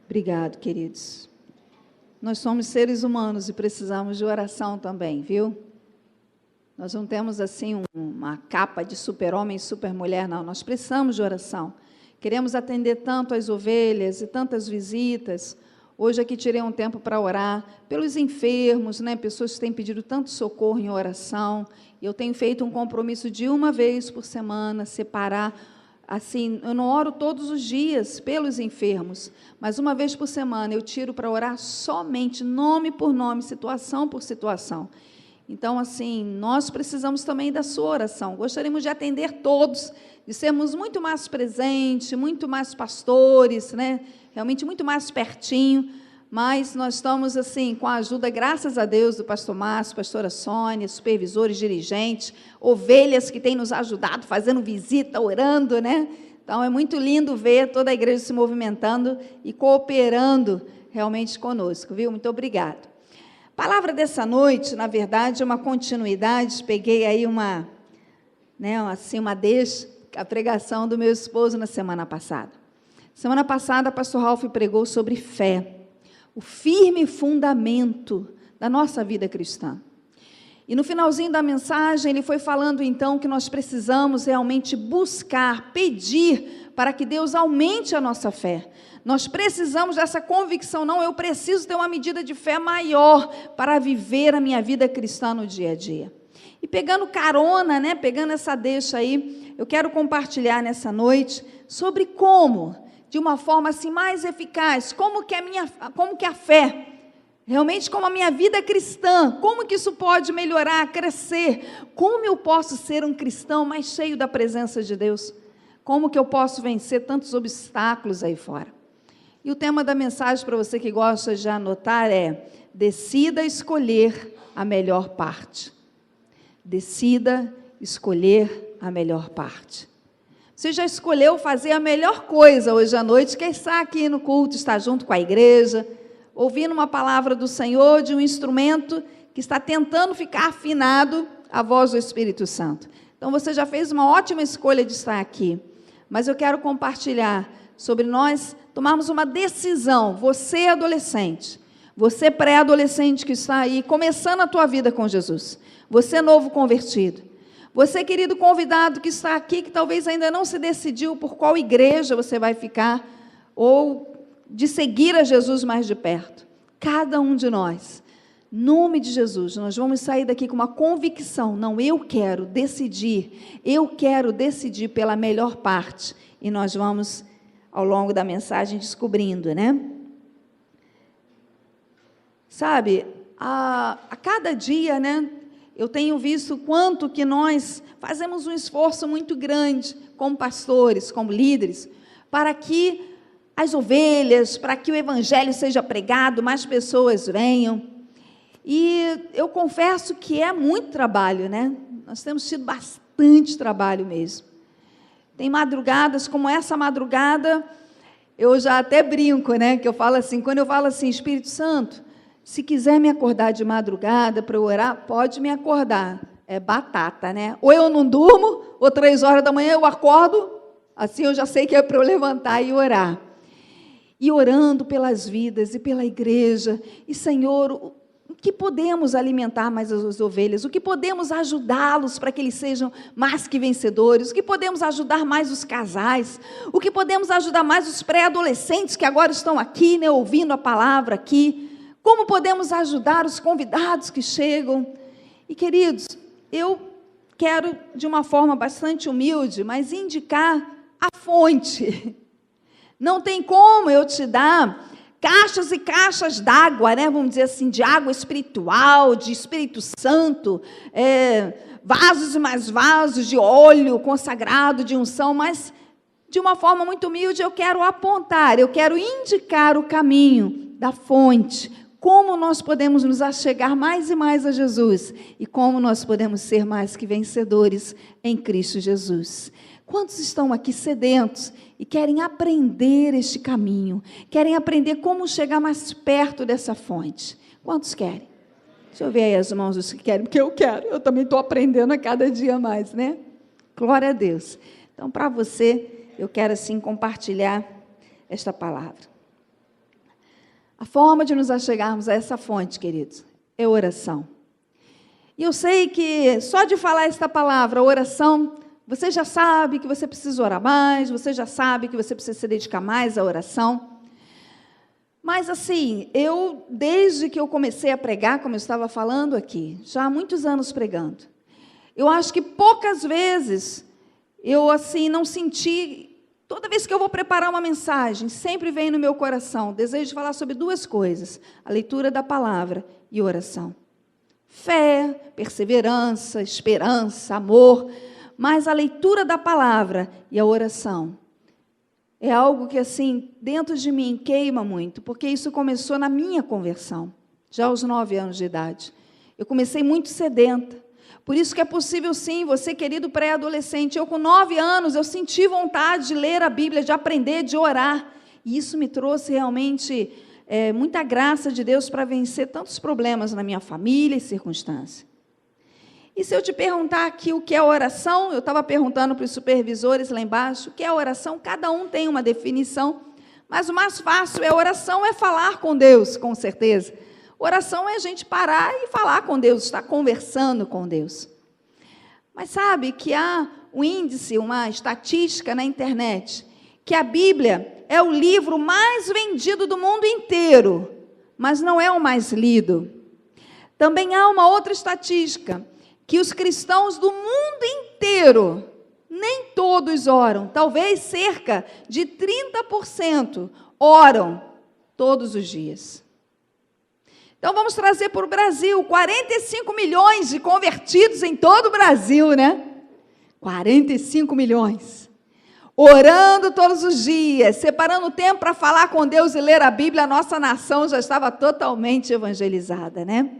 Obrigado, queridos. Nós somos seres humanos e precisamos de oração também, viu? Nós não temos, assim, uma capa de super-homem e super-mulher, não. Nós precisamos de oração. Queremos atender tanto as ovelhas e tantas visitas. Hoje aqui tirei um tempo para orar pelos enfermos, né? Pessoas que têm pedido tanto socorro em oração. Eu tenho feito um compromisso de uma vez por semana, separar. Assim, eu não oro todos os dias pelos enfermos, mas uma vez por semana eu tiro para orar somente, nome por nome, situação por situação. Então, assim, nós precisamos também da sua oração. Gostaríamos de atender todos, de sermos muito mais presentes, muito mais pastores, né? Realmente muito mais pertinho, mas nós estamos, assim, com a ajuda, graças a Deus, do pastor Márcio, pastora Sônia, supervisores, dirigentes, ovelhas que têm nos ajudado, fazendo visita, orando, né? Então, é muito lindo ver toda a igreja se movimentando e cooperando realmente conosco, viu? Muito obrigada. A palavra dessa noite, na verdade, é uma continuidade, peguei aí uma deixa, a pregação do meu esposo na semana passada. Semana passada, o pastor Ralf pregou sobre fé, o firme fundamento da nossa vida cristã. E no finalzinho da mensagem, ele foi falando então que nós precisamos realmente buscar, pedir para que Deus aumente a nossa fé. Nós precisamos dessa convicção, não, eu preciso ter uma medida de fé maior para viver a minha vida cristã no dia a dia. E pegando carona, né, pegando essa deixa aí, eu quero compartilhar nessa noite sobre como, de uma forma assim mais eficaz, como que a fé, realmente como a minha vida cristã, como que isso pode melhorar, crescer, como eu posso ser um cristão mais cheio da presença de Deus, como que eu posso vencer tantos obstáculos aí fora. E o tema da mensagem, para você que gosta de anotar, é: decida escolher a melhor parte. Decida escolher a melhor parte. Você já escolheu fazer a melhor coisa hoje à noite, que é estar aqui no culto, estar junto com a igreja, ouvindo uma palavra do Senhor, de um instrumento que está tentando ficar afinado a voz do Espírito Santo. Então, você já fez uma ótima escolha de estar aqui. Mas eu quero compartilhar sobre nós tomarmos uma decisão, você adolescente, você pré-adolescente que está aí, começando a tua vida com Jesus, você novo convertido, você querido convidado que está aqui, que talvez ainda não se decidiu por qual igreja você vai ficar, ou de seguir a Jesus mais de perto, cada um de nós, em nome de Jesus, nós vamos sair daqui com uma convicção, não, eu quero decidir pela melhor parte, e nós vamos ao longo da mensagem descobrindo, né? Sabe, a cada dia, né, eu tenho visto quanto que nós fazemos um esforço muito grande, como pastores, como líderes, para que as ovelhas, para que o evangelho seja pregado, mais pessoas venham. E eu confesso que é muito trabalho, né? Nós temos tido bastante trabalho mesmo. Tem madrugadas, como essa madrugada, eu já até brinco, né? Que eu falo assim, quando eu falo assim, Espírito Santo, se quiser me acordar de madrugada para eu orar, pode me acordar. É batata, né? Ou eu não durmo, ou 3 horas da manhã eu acordo, assim eu já sei que é para eu levantar e orar. E orando pelas vidas e pela igreja, e Senhor, o que podemos alimentar mais as ovelhas, o que podemos ajudá-los para que eles sejam mais que vencedores, o que podemos ajudar mais os casais, o que podemos ajudar mais os pré-adolescentes que agora estão aqui, né, ouvindo a palavra aqui, como podemos ajudar os convidados que chegam. E queridos, eu quero de uma forma bastante humilde, mas indicar a fonte. Não tem como eu te dar caixas e caixas d'água, né? Vamos dizer assim, de água espiritual, de Espírito Santo, vasos e mais vasos de óleo consagrado, de unção, mas de uma forma muito humilde eu quero apontar, eu quero indicar o caminho da fonte, como nós podemos nos achegar mais e mais a Jesus, e como nós podemos ser mais que vencedores em Cristo Jesus. Quantos estão aqui sedentos e querem aprender este caminho? Querem aprender como chegar mais perto dessa fonte? Quantos querem? Deixa eu ver aí as mãos dos que querem, porque eu quero. Eu também estou aprendendo a cada dia mais, né? Glória a Deus. Então, para você, eu quero assim compartilhar esta palavra. A forma de nos achegarmos a essa fonte, queridos, é oração. E eu sei que só de falar esta palavra, oração, você já sabe que você precisa orar mais, você já sabe que você precisa se dedicar mais à oração. Mas assim, desde que eu comecei a pregar, como eu estava falando aqui, já há muitos anos pregando, eu acho que poucas vezes eu assim não senti, toda vez que eu vou preparar uma mensagem, sempre vem no meu coração, desejo de falar sobre duas coisas, a leitura da palavra e oração. Fé, perseverança, esperança, amor, mas a leitura da palavra e a oração é algo que, assim, dentro de mim queima muito, porque isso começou na minha conversão, já aos 9 anos de idade. Eu comecei muito sedenta. Por isso que é possível, sim, você, querido pré-adolescente, eu com 9 anos, eu senti vontade de ler a Bíblia, de aprender, de orar. E isso me trouxe realmente muita graça de Deus para vencer tantos problemas na minha família e circunstâncias. E se eu te perguntar aqui o que é oração, eu estava perguntando para os supervisores lá embaixo, o que é oração? Cada um tem uma definição, mas o mais fácil oração é falar com Deus, com certeza. Oração é a gente parar e falar com Deus, estar conversando com Deus. Mas sabe que há um índice, uma estatística na internet, que a Bíblia é o livro mais vendido do mundo inteiro, mas não é o mais lido. Também há uma outra estatística, que os cristãos do mundo inteiro, nem todos oram, talvez cerca de 30% oram todos os dias. Então vamos trazer para o Brasil, 45 milhões de convertidos em todo o Brasil, né? 45 milhões. Orando todos os dias, separando tempo para falar com Deus e ler a Bíblia, a nossa nação já estava totalmente evangelizada, né?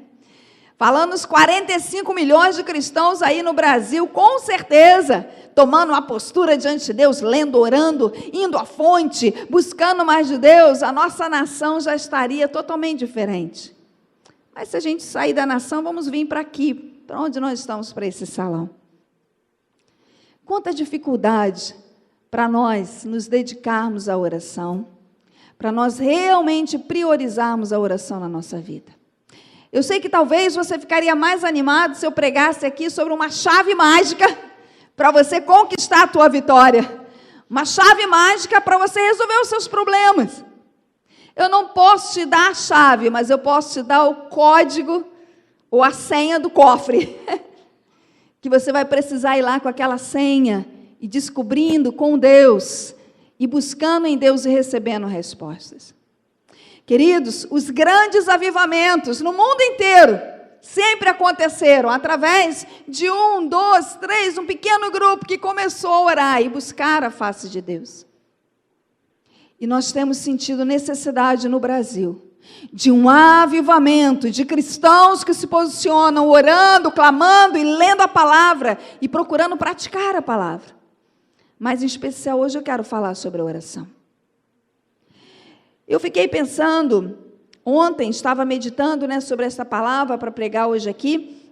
Falando os 45 milhões de cristãos aí no Brasil, com certeza, tomando uma postura diante de Deus, lendo, orando, indo à fonte, buscando mais de Deus, a nossa nação já estaria totalmente diferente. Mas se a gente sair da nação, vamos vir para aqui, para onde nós estamos, para esse salão. Quanta dificuldade para nós nos dedicarmos à oração, para nós realmente priorizarmos a oração na nossa vida. Eu sei que talvez você ficaria mais animado se eu pregasse aqui sobre uma chave mágica para você conquistar a tua vitória. Uma chave mágica para você resolver os seus problemas. Eu não posso te dar a chave, mas eu posso te dar o código ou a senha do cofre. Que você vai precisar ir lá com aquela senha e descobrindo com Deus e buscando em Deus e recebendo respostas. Queridos, os grandes avivamentos no mundo inteiro sempre aconteceram através de 1, 2, 3, um pequeno grupo que começou a orar e buscar a face de Deus. E nós temos sentido necessidade no Brasil de um avivamento de cristãos que se posicionam orando, clamando e lendo a palavra e procurando praticar a palavra. Mas em especial hoje eu quero falar sobre a oração. Eu fiquei pensando, ontem estava meditando, sobre essa palavra para pregar hoje aqui,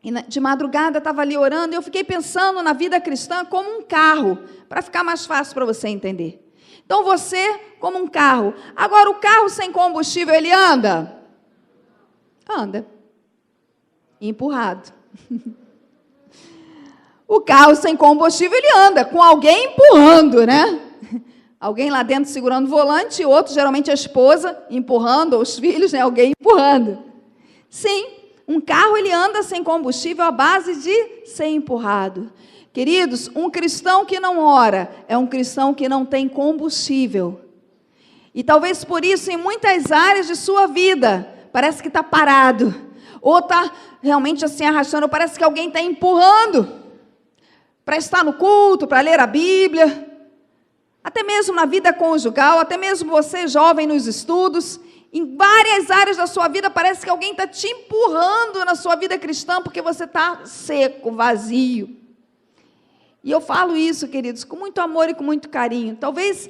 e de madrugada estava ali orando, e eu fiquei pensando na vida cristã como um carro, para ficar mais fácil para você entender. Então você como um carro. Agora o carro sem combustível, ele anda? Anda. Empurrado. O carro sem combustível, ele anda, com alguém empurrando, né? Alguém lá dentro segurando o volante, e outro, geralmente a esposa, empurrando, ou os filhos, alguém empurrando. Sim, um carro ele anda sem combustível à base de ser empurrado. Queridos, um cristão que não ora é um cristão que não tem combustível. E talvez por isso, em muitas áreas de sua vida, parece que está parado, ou está realmente assim arrastando, ou parece que alguém está empurrando para estar no culto, para ler a Bíblia. Até mesmo na vida conjugal, até mesmo você jovem nos estudos, em várias áreas da sua vida, parece que alguém está te empurrando na sua vida cristã, porque você está seco, vazio. E eu falo isso, queridos, com muito amor e com muito carinho. Talvez,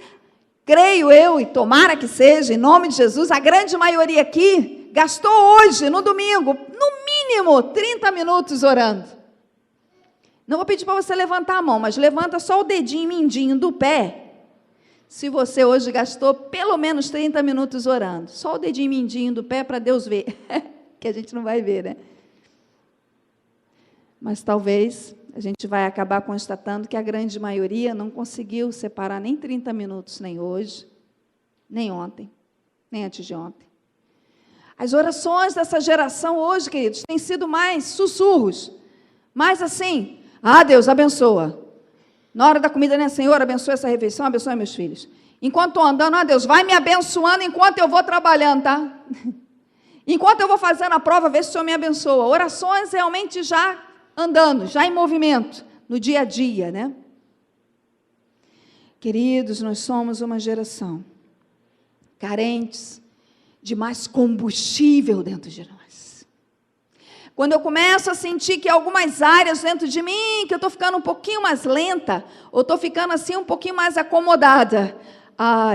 creio eu, e tomara que seja, em nome de Jesus, a grande maioria aqui gastou hoje, no domingo, no mínimo 30 minutos orando. Não vou pedir para você levantar a mão, mas levanta só o dedinho mindinho do pé. se você hoje gastou pelo menos 30 minutos orando. Só o dedinho mindinho do pé para Deus ver, que a gente não vai ver, né? Mas talvez a gente vai acabar constatando que a grande maioria não conseguiu separar nem 30 minutos, nem hoje, nem ontem, nem antes de ontem. As orações dessa geração hoje, queridos, têm sido mais sussurros, mais assim, Deus abençoa. Na hora da comida, né, Senhor, abençoa essa refeição, abençoa meus filhos. Enquanto estou andando, Deus, vai me abençoando enquanto eu vou trabalhando, tá? Enquanto eu vou fazendo a prova, vê se o Senhor me abençoa. Orações realmente já andando, já em movimento, no dia a dia, né? Queridos, nós somos uma geração carentes de mais combustível dentro de nós. Quando eu começo a sentir que algumas áreas dentro de mim, que eu estou ficando um pouquinho mais lenta, ou estou ficando assim um pouquinho mais acomodada,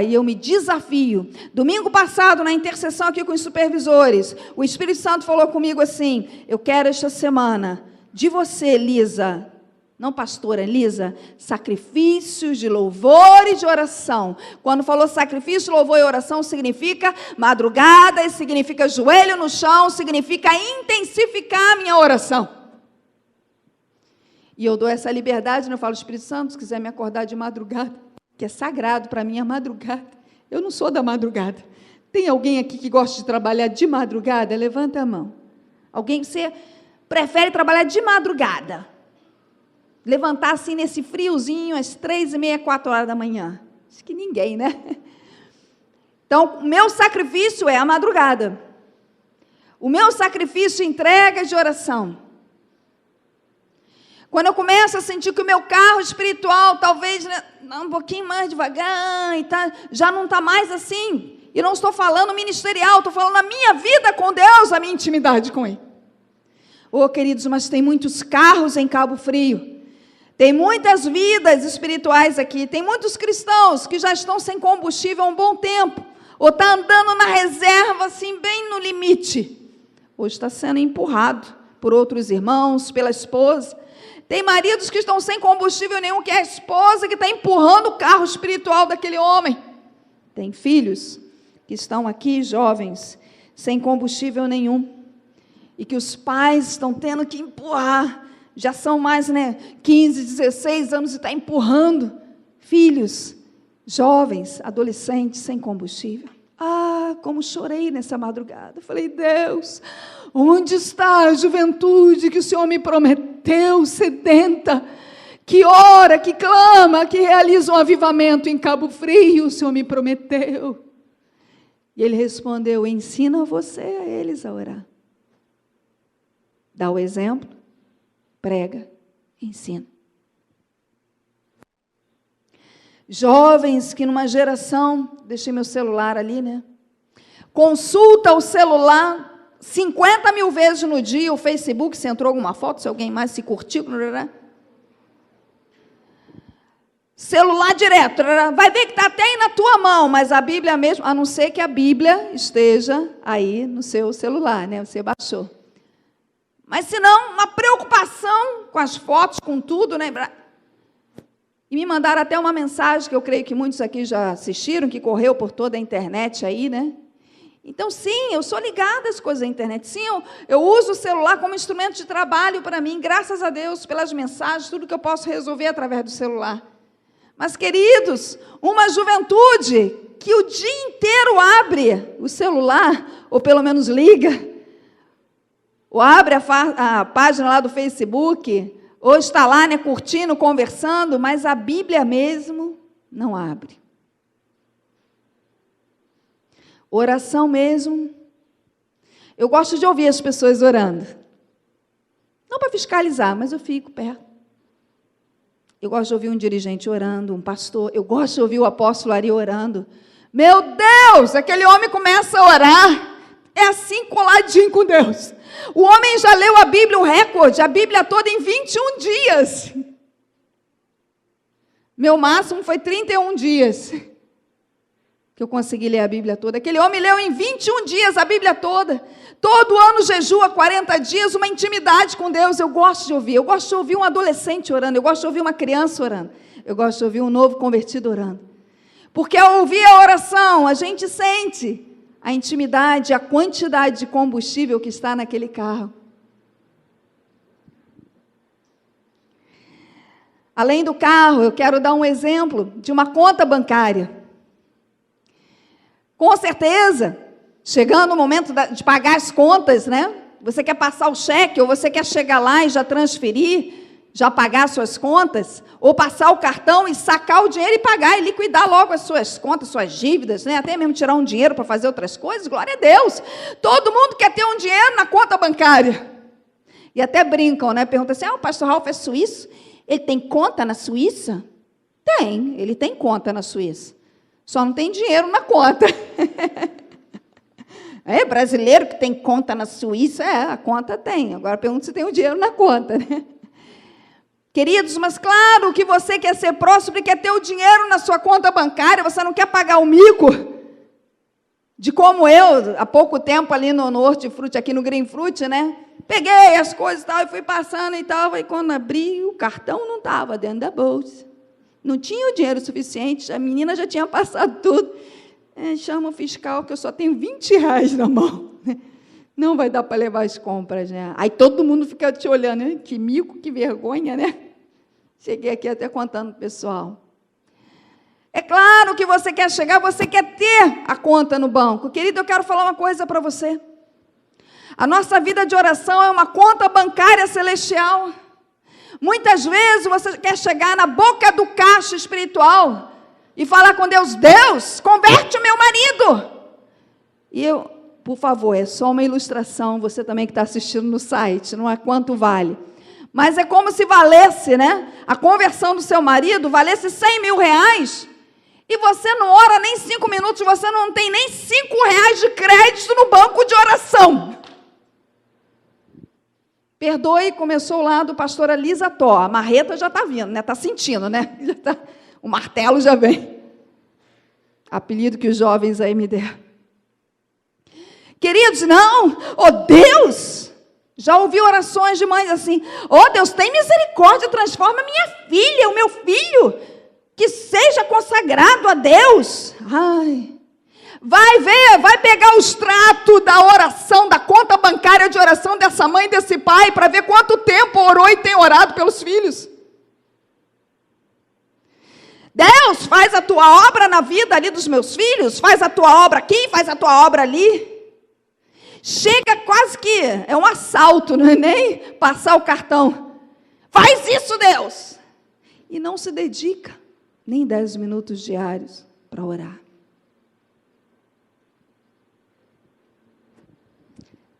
e eu me desafio. Domingo passado, na intercessão aqui com os supervisores, o Espírito Santo falou comigo assim, eu quero esta semana, de você, Lisa, não pastora, Lisa, sacrifícios de louvor e de oração. Quando falou sacrifício, louvor e oração, significa madrugada, significa joelho no chão, significa intensificar a minha oração. E eu dou essa liberdade, eu falo, Espírito Santo, se quiser me acordar de madrugada, que é sagrado para mim a madrugada, eu não sou da madrugada. Tem alguém aqui que gosta de trabalhar de madrugada? Levanta a mão. Alguém que você prefere trabalhar de madrugada? Levantar assim nesse friozinho, às 3h30, 4 da manhã. Acho que ninguém, né? Então, o meu sacrifício é a madrugada. O meu sacrifício entrega de oração. Quando eu começo a sentir que o meu carro espiritual, talvez, né, um pouquinho mais devagar, e já não está mais assim. E não estou falando ministerial, estou falando a minha vida com Deus, a minha intimidade com Ele. Queridos, mas tem muitos carros em Cabo Frio. Tem muitas vidas espirituais aqui, tem muitos cristãos que já estão sem combustível há um bom tempo, ou está andando na reserva, assim, bem no limite, ou está sendo empurrado por outros irmãos, pela esposa. Tem maridos que estão sem combustível nenhum, que é a esposa que está empurrando o carro espiritual daquele homem. Tem filhos que estão aqui, jovens, sem combustível nenhum, e que os pais estão tendo que empurrar. Já são mais, 15, 16 anos e está empurrando filhos, jovens, adolescentes, sem combustível. Como chorei nessa madrugada. Falei, Deus, onde está a juventude que o Senhor me prometeu, sedenta, que ora, que clama, que realiza um avivamento em Cabo Frio, o Senhor me prometeu. E Ele respondeu, ensina você a eles a orar. Dá o exemplo. Prega, ensina. Jovens que numa geração, deixei meu celular ali, consulta o celular 50 mil vezes no dia, o Facebook, se entrou alguma foto, se alguém mais se curtiu, celular direto, vai ver que está até aí na tua mão, mas a Bíblia mesmo, a não ser que a Bíblia esteja aí no seu celular, você baixou. Mas, se não, uma preocupação com as fotos, com tudo, E me mandaram até uma mensagem, que eu creio que muitos aqui já assistiram, que correu por toda a internet aí, Então, sim, eu sou ligada às coisas da internet. Sim, eu uso o celular como instrumento de trabalho para mim, graças a Deus, pelas mensagens, tudo que eu posso resolver através do celular. Mas, queridos, uma juventude que o dia inteiro abre o celular, ou pelo menos liga, ou abre a página lá do Facebook, ou está lá, curtindo, conversando, mas a Bíblia mesmo não abre. Oração mesmo. Eu gosto de ouvir as pessoas orando. Não para fiscalizar, mas eu fico perto. Eu gosto de ouvir um dirigente orando, um pastor. Eu gosto de ouvir o apóstolo Ari orando. Meu Deus, aquele homem começa a orar. É assim coladinho com Deus. O homem já leu a Bíblia, um recorde, a Bíblia toda em 21 dias. Meu máximo foi 31 dias que eu consegui ler a Bíblia toda. Aquele homem leu em 21 dias a Bíblia toda. Todo ano jejua 40 dias, uma intimidade com Deus. Eu gosto de ouvir. Eu gosto de ouvir um adolescente orando. Eu gosto de ouvir uma criança orando. Eu gosto de ouvir um novo convertido orando. Porque ao ouvir a oração, a gente sente a intimidade, a quantidade de combustível que está naquele carro. Além do carro, eu quero dar um exemplo de uma conta bancária. Com certeza, chegando o momento de pagar as contas, né? Você quer passar o cheque, ou você quer chegar lá e já transferir, já pagar suas contas, ou passar o cartão e sacar o dinheiro e pagar e liquidar logo as suas contas, suas dívidas, né? Até mesmo tirar um dinheiro para fazer outras coisas, glória a Deus. Todo mundo quer ter um dinheiro na conta bancária. E até brincam, né? Perguntam assim, o pastor Ralph é suíço? Ele tem conta na Suíça? Tem, ele tem conta na Suíça. Só não tem dinheiro na conta. É brasileiro que tem conta na Suíça? A conta tem. Agora pergunta se tem o dinheiro na conta, né? Queridos, mas claro que você quer ser próspero e quer ter o dinheiro na sua conta bancária, você não quer pagar o mico de como eu, há pouco tempo ali no Hortifruti, aqui no Green Fruit, né? Peguei as coisas e tal, e fui passando e tal, e quando abri, o cartão não estava dentro da bolsa. Não tinha o dinheiro suficiente, a menina já tinha passado tudo. Chama o fiscal que eu só tenho R$20 na mão. Não vai dar para levar as compras, né? Aí todo mundo fica te olhando, né? Que mico, que vergonha, né? Cheguei aqui até contando para o pessoal. É claro que você quer chegar, você quer ter a conta no banco. Querido, eu quero falar uma coisa para você. A nossa vida de oração é uma conta bancária celestial. Muitas vezes você quer chegar na boca do caixa espiritual e falar com Deus, Deus, converte o meu marido. E eu, por favor, é só uma ilustração, você também que está assistindo no site, não é quanto vale. Mas é como se valesse, né? A conversão do seu marido valesse R$100 mil, e você não ora nem 5 minutos, você não tem nem R$5 de crédito no banco de oração. Perdoe, começou lá do pastor Elisa Tó. A marreta já está vindo, né? Está sentindo, né? O martelo já vem. Apelido que os jovens aí me deram. Queridos, não. Oh, Deus! Já ouvi orações de mães assim. Oh, Deus, tem misericórdia, transforma minha filha, o meu filho, que seja consagrado a Deus. Ai... Vai ver, vai pegar o extrato da oração, da conta bancária de oração dessa mãe e desse pai, para ver quanto tempo orou e tem orado pelos filhos. Deus, faz a tua obra na vida ali dos meus filhos, faz a tua obra aqui, faz a tua obra ali. Chega quase que, é um assalto, não é nem passar o cartão. Faz isso, Deus. E não se dedica nem 10 minutos diários para orar.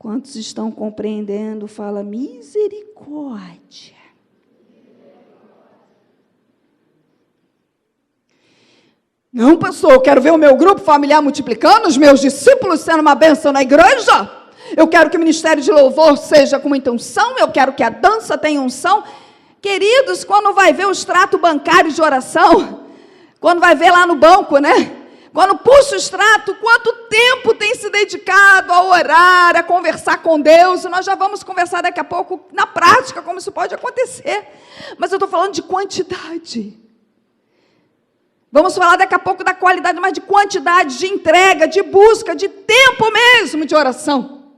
Quantos estão compreendendo? Fala misericórdia. Não, pastor, eu quero ver o meu grupo familiar multiplicando, os meus discípulos sendo uma bênção na igreja. Eu quero que o ministério de louvor seja com muita unção, eu quero que a dança tenha unção. Queridos, quando vai ver o extrato bancário de oração, quando vai ver lá no banco, né? Quando puxa o extrato, quanto tempo tem se dedicado a orar, a conversar com Deus, e nós já vamos conversar daqui a pouco, na prática, como isso pode acontecer, mas eu estou falando de quantidade, vamos falar daqui a pouco da qualidade, mas de quantidade, de entrega, de busca, de tempo mesmo de oração.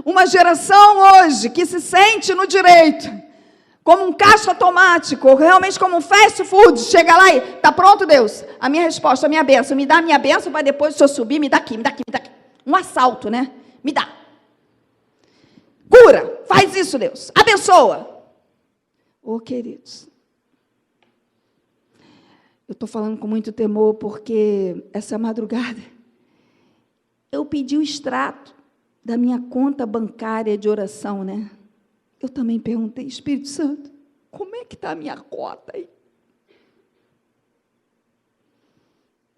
Uma geração hoje que se sente no direito, como um caixa automático, ou realmente como um fast food, chega lá e, está pronto, Deus, a minha resposta, a minha bênção, me dá a minha bênção, para depois o senhor subir, me dá aqui, me dá aqui, me dá aqui. Um assalto, né? Me dá. Cura, faz isso, Deus, abençoa. Oh, queridos, eu estou falando com muito temor, porque essa madrugada, eu pedi o extrato da minha conta bancária de oração, né? Eu também perguntei, Espírito Santo, como é que está a minha cota aí?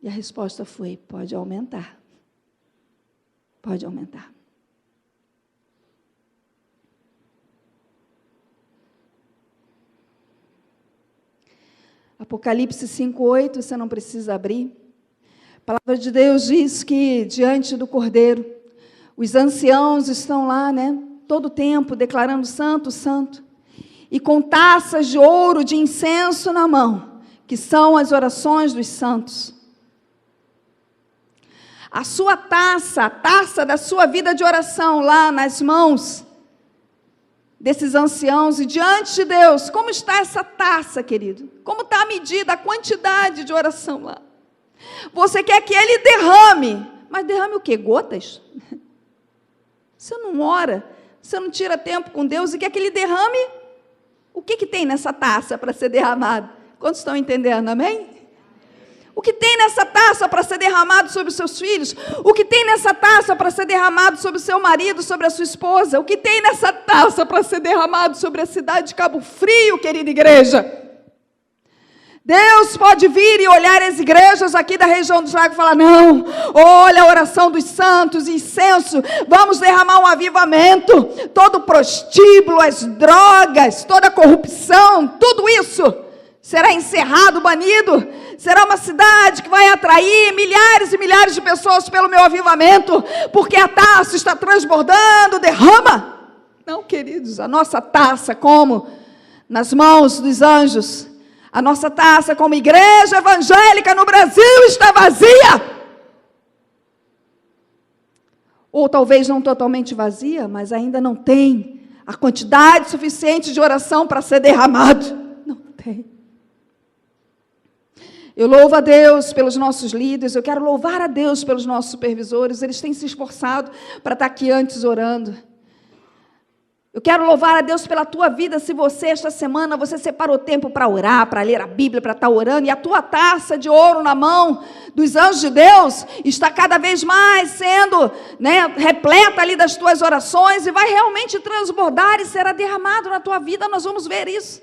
E a resposta foi, pode aumentar. Pode aumentar. Apocalipse 5:8, você não precisa abrir. A palavra de Deus diz que diante do Cordeiro, os anciãos estão lá, né? Todo o tempo, declarando santo, santo, e com taças de ouro de incenso na mão, que são as orações dos santos. a sua taça, a taça da sua vida de oração lá nas mãos desses anciãos e diante de Deus, como está essa taça, querido? Como está a medida, a quantidade de oração lá? Você quer que ele derrame, mas derrame o quê? Gotas? Você não ora, você não tira tempo com Deus e quer que ele derrame? O que tem nessa taça para ser derramado? Quantos estão entendendo, amém? O que tem nessa taça para ser derramado sobre os seus filhos? O que tem nessa taça para ser derramado sobre o seu marido, sobre a sua esposa? O que tem nessa taça para ser derramado sobre a cidade de Cabo Frio, querida igreja? Deus pode vir e olhar as igrejas aqui da região dos lagos e falar, não, olha a oração dos santos, incenso, vamos derramar um avivamento, todo o prostíbulo, as drogas, toda a corrupção, tudo isso será encerrado, banido, será uma cidade que vai atrair milhares e milhares de pessoas pelo meu avivamento, porque a taça está transbordando, derrama. Não, queridos, a nossa taça, como nas mãos dos anjos, a nossa taça como igreja evangélica no Brasil está vazia. Ou talvez não totalmente vazia, mas ainda não tem a quantidade suficiente de oração para ser derramado. Não tem. Eu louvo a Deus pelos nossos líderes, eu quero louvar a Deus pelos nossos supervisores, eles têm se esforçado para estar aqui antes orando. Eu quero louvar a Deus pela tua vida, se você, esta semana, você separou tempo para orar, para ler a Bíblia, para estar orando, e a tua taça de ouro na mão dos anjos de Deus está cada vez mais sendo, repleta ali das tuas orações, e vai realmente transbordar e será derramado na tua vida, nós vamos ver isso.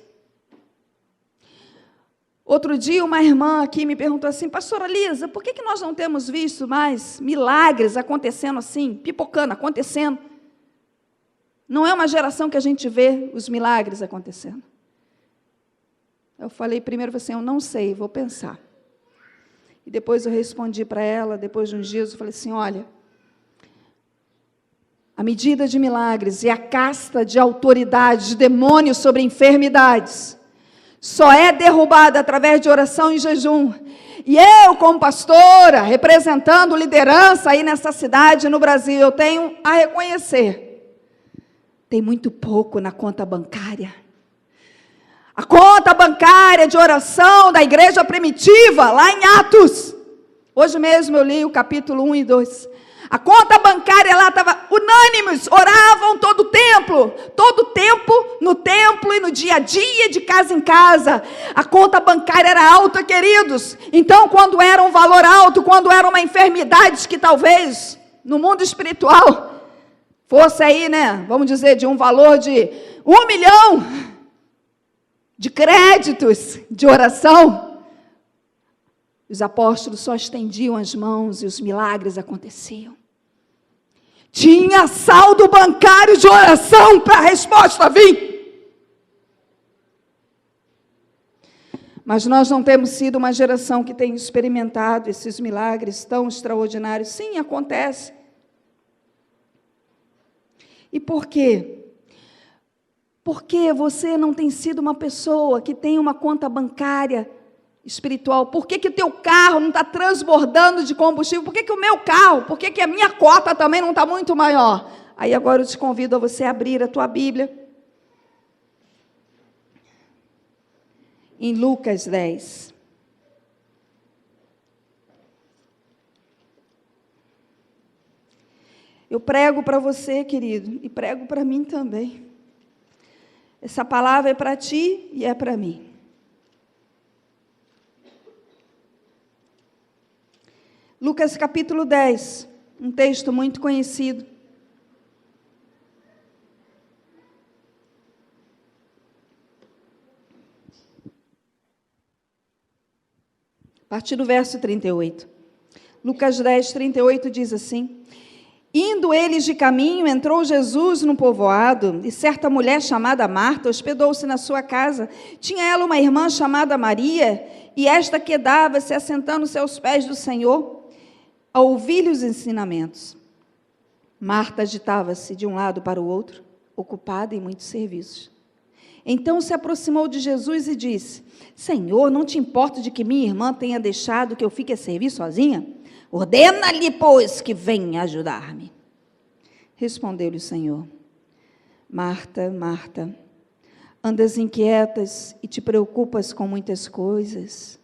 Outro dia, uma irmã aqui me perguntou assim, pastora Lisa, por que nós não temos visto mais milagres acontecendo assim, pipocando, acontecendo? Não é uma geração que a gente vê os milagres acontecendo. Eu falei primeiro assim, eu não sei, vou pensar. E depois eu respondi para ela, depois de uns dias, eu falei assim, olha, a medida de milagres e a casta de autoridade de demônios sobre enfermidades só é derrubada através de oração e jejum. E eu, como pastora, representando liderança aí nessa cidade, no Brasil, eu tenho a reconhecer, tem muito pouco na conta bancária. A conta bancária de oração da igreja primitiva, lá em Atos. Hoje mesmo eu li o capítulo 1 e 2. A conta bancária lá estava unânimes, oravam todo o tempo, no templo e no dia a dia, de casa em casa. A conta bancária era alta, queridos. Então, quando era um valor alto, quando era uma enfermidade que talvez, no mundo espiritual, fosse aí, vamos dizer, de um valor de 1 milhão de créditos de oração, os apóstolos só estendiam as mãos e os milagres aconteciam. Tinha saldo bancário de oração para a resposta vir. Mas nós não temos sido uma geração que tem experimentado esses milagres tão extraordinários. Sim, acontece. E por quê? Porque você não tem sido uma pessoa que tem uma conta bancária espiritual? Por que o teu carro não está transbordando de combustível? Por que o meu carro? Por que a minha cota também não está muito maior? Aí agora eu te convido a você abrir a tua Bíblia. Em Lucas 10. Eu prego para você, querido, e prego para mim também. Essa palavra é para ti e é para mim. Lucas capítulo 10, um texto muito conhecido. A partir do verso 38. Lucas 10, 38 diz assim: indo eles de caminho, entrou Jesus no povoado, e certa mulher chamada Marta hospedou-se na sua casa. Tinha ela uma irmã chamada Maria, e esta quedava-se assentando-se aos pés do Senhor, a ouvir-lhe os ensinamentos. Marta agitava-se de um lado para o outro, ocupada em muitos serviços. Então se aproximou de Jesus e disse: Senhor, não te importa de que minha irmã tenha deixado que eu fique a servir sozinha? Ordena-lhe, pois, que venha ajudar-me. Respondeu-lhe o Senhor: Marta, Marta, andas inquietas e te preocupas com muitas coisas.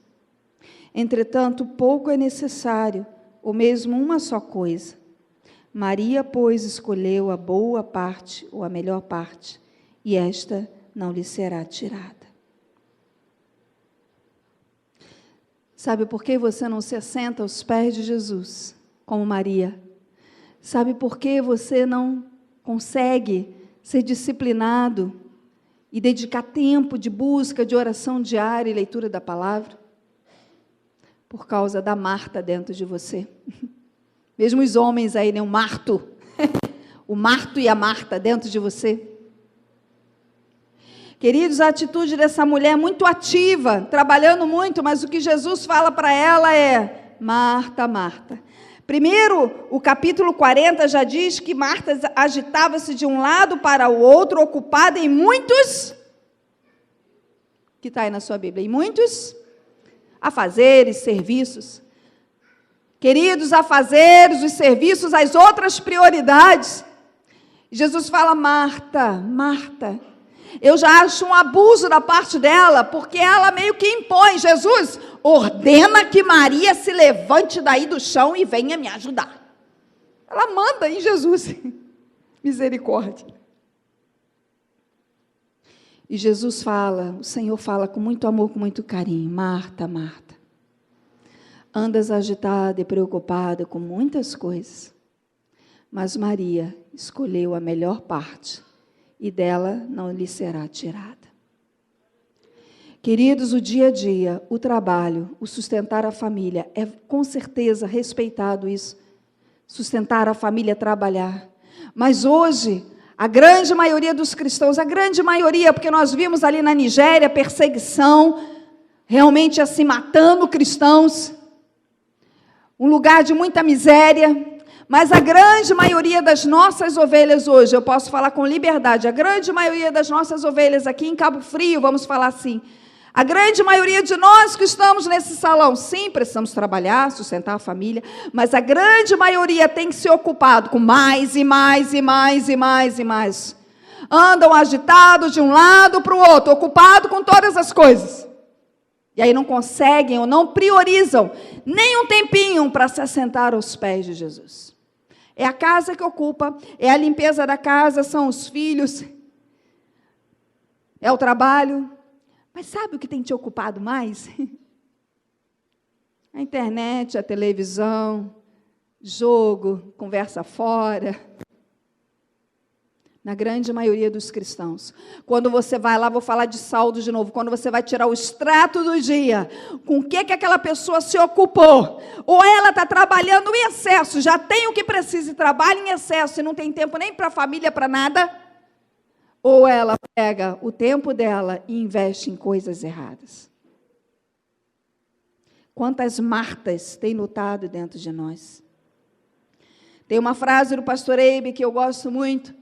Entretanto, pouco é necessário, ou mesmo uma só coisa. Maria, pois, escolheu a boa parte, ou a melhor parte, e esta não lhe será tirada. Sabe por que você não se assenta aos pés de Jesus, como Maria? Sabe por que você não consegue ser disciplinado e dedicar tempo de busca, de oração diária e leitura da palavra? Por causa da Marta dentro de você. Mesmo os homens aí, né? O Marto. O Marto e a Marta dentro de você. Queridos, a atitude dessa mulher é muito ativa, trabalhando muito, mas o que Jesus fala para ela é: Marta, Marta. Primeiro, o capítulo 40 já diz que Marta agitava-se de um lado para o outro, ocupada em muitos, que está aí na sua Bíblia, em muitos afazeres, serviços. Queridos, afazeres, os serviços, as outras prioridades. Jesus fala: Marta, Marta. Eu já acho um abuso da parte dela, porque ela meio que impõe: Jesus, ordena que Maria se levante daí do chão e venha me ajudar. Ela manda em Jesus. Misericórdia. E Jesus fala, o Senhor fala com muito amor, com muito carinho: Marta, Marta, andas agitada e preocupada com muitas coisas, mas Maria escolheu a melhor parte, e dela não lhe será tirada. Queridos, o dia a dia, o trabalho, o sustentar a família, é com certeza respeitado isso, sustentar a família, trabalhar. Mas hoje, a grande maioria dos cristãos, a grande maioria, porque nós vimos ali na Nigéria, perseguição, realmente assim, matando cristãos, um lugar de muita miséria. Mas a grande maioria das nossas ovelhas hoje, eu posso falar com liberdade, a grande maioria das nossas ovelhas aqui em Cabo Frio, vamos falar assim, a grande maioria de nós que estamos nesse salão, sim, precisamos trabalhar, sustentar a família, mas a grande maioria tem que ser ocupado com mais e mais e mais e mais e mais. Andam agitados de um lado para o outro, ocupados com todas as coisas. E aí não conseguem ou não priorizam nem um tempinho para se assentar aos pés de Jesus. É a casa que ocupa, é a limpeza da casa, são os filhos, é o trabalho. Mas sabe o que tem te ocupado mais? A internet, a televisão, jogo, conversa fora. Na grande maioria dos cristãos. Quando você vai lá, vou falar de saldo de novo, quando você vai tirar o extrato do dia, com o que aquela pessoa se ocupou? Ou ela está trabalhando em excesso, já tem o que precisa e trabalha em excesso e não tem tempo nem para a família, para nada? Ou ela pega o tempo dela e investe em coisas erradas? Quantas Martas tem lutado dentro de nós? Tem uma frase do pastor Eibe que eu gosto muito.